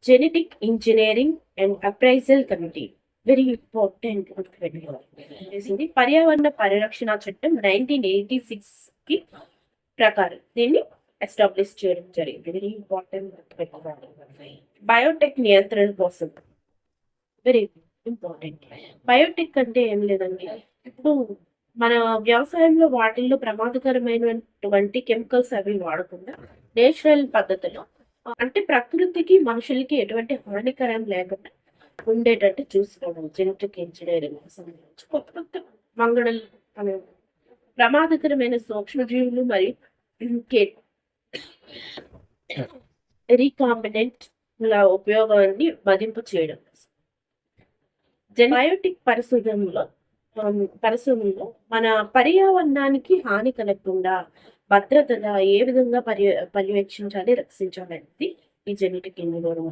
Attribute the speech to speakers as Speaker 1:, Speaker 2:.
Speaker 1: Genetic engineering and appraisal committee very important చేసింది. పర్యావరణ పరిరక్షణ చట్టం 1986 కి ప్రకారం దీన్ని ఎస్టాబ్లిష్ చేయడం జరిగింది. Very important. బయోటెక్ నియంత్రణ కోసం వెరీ ఇంపార్టెంట్. బయోటెక్ అంటే ఏం లేదండి, ఇప్పుడు మన వ్యవసాయంలో వాటిల్లో ప్రమాదకరమైనటువంటి కెమికల్స్ అవి వాడకుండా నేచురల్ పద్ధతిలో, అంటే ప్రకృతికి మనుషులకి ఎటువంటి హానికరం లేకుండా ఉండేటట్టు చూసుకోవడం. జెనెటిక్ ఇంజనీరింగ్ సంబంధించి కొత్త కొత్త మంగళలు అనే ప్రమాదకరమైన సూక్ష్మజీవులు మరియు రీకాంబినెంట్ ఉపయోగాన్ని మదింపు చేయడం. బయోటిక్ పరిశోధనలో మన పర్యావరణానికి హాని కలగకుండా భద్రతగా ఏ విధంగా పర్యవేక్షించాలి, రక్షించాలి అనేది ఈ జెనెటిక్ ఇంజనీరింగ్